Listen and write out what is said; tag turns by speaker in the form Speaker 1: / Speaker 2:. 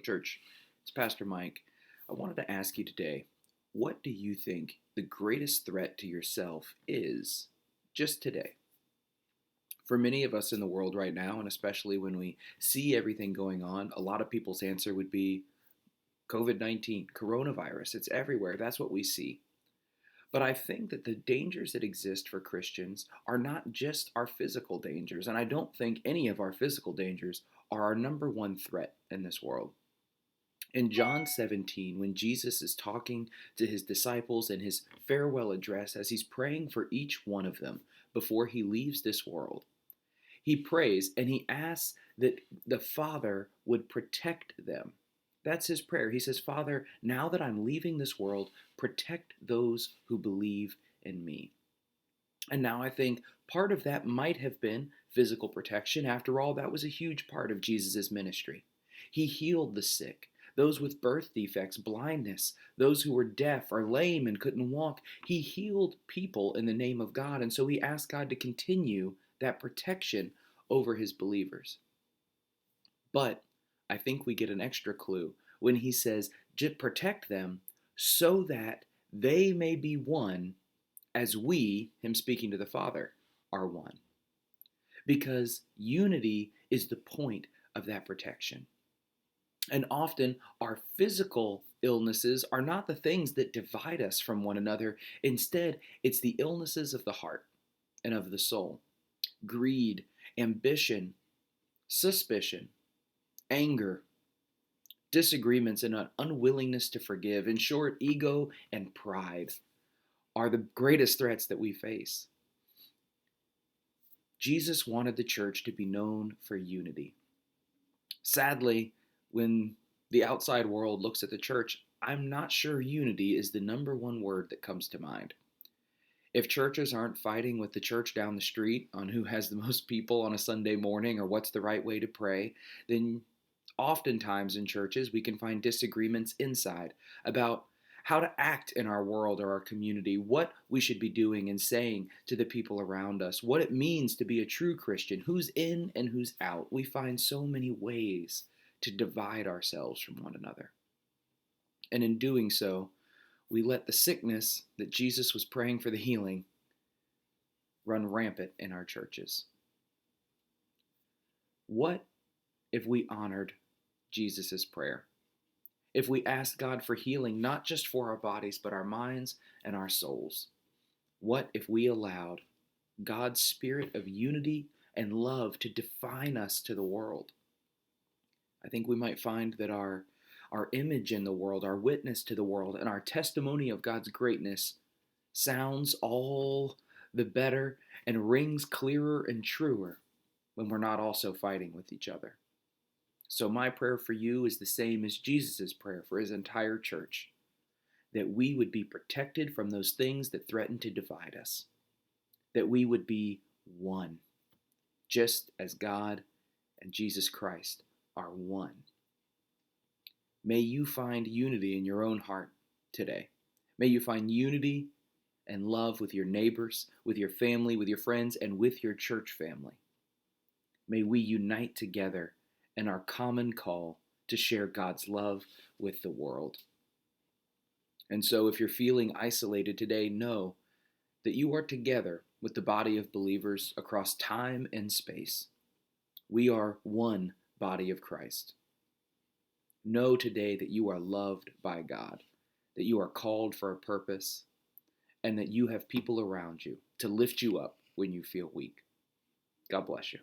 Speaker 1: Church, it's Pastor Mike. I wanted to ask you today, what do you think the greatest threat to yourself is just today? For many of us in the world right now, and especially when we see everything going on, a lot of people's answer would be COVID 19, coronavirus. It's everywhere. That's what we see. But I think that the dangers that exist for Christians are not just our physical dangers, and I don't think any of our physical dangers are our number one threat in this world. In John 17, when Jesus is talking to his disciples in his farewell address, as he's praying for each one of them before he leaves this world, he prays and he asks that the Father would protect them. That's his prayer. He says, Father, now that I'm leaving this world, protect those who believe in me. And now I think part of that might have been physical protection. After all, that was a huge part of Jesus' ministry. He healed the sick, those with birth defects, blindness, those who were deaf or lame and couldn't walk. He healed people in the name of God. And so he asked God to continue that protection over his believers. But I think we get an extra clue when he says, protect them so that they may be one as we, him speaking to the Father, are one. Because unity is the point of that protection. And often our physical illnesses are not the things that divide us from one another. Instead, it's the illnesses of the heart and of the soul: greed, ambition, suspicion, anger, disagreements, and an unwillingness to forgive. In short, ego and pride are the greatest threats that we face. Jesus wanted the church to be known for unity. Sadly, when the outside world looks at the church, I'm not sure unity is the number one word that comes to mind. If churches aren't fighting with the church down the street on who has the most people on a Sunday morning or what's the right way to pray, then oftentimes in churches we can find disagreements inside about how to act in our world or our community, what we should be doing and saying to the people around us, what it means to be a true Christian, who's in and who's out. We find so many ways to divide ourselves from one another. And in doing so, we let the sickness that Jesus was praying for the healing run rampant in our churches. What if we honored Jesus' prayer? If we asked God for healing, not just for our bodies, but our minds and our souls? What if we allowed God's spirit of unity and love to define us to the world? I think we might find that our image in the world, our witness to the world, and our testimony of God's greatness sounds all the better and rings clearer and truer when we're not also fighting with each other. So my prayer for you is the same as Jesus' prayer for his entire church, that we would be protected from those things that threaten to divide us, that we would be one, just as God and Jesus Christ are one. May you find unity in your own heart today. May you find unity and love with your neighbors, with your family, with your friends, and with your church family. May we unite together in our common call to share God's love with the world. And so if you're feeling isolated today, know that you are together with the body of believers across time and space. We are one body of Christ. Know today that you are loved by God, that you are called for a purpose, and that you have people around you to lift you up when you feel weak. God bless you.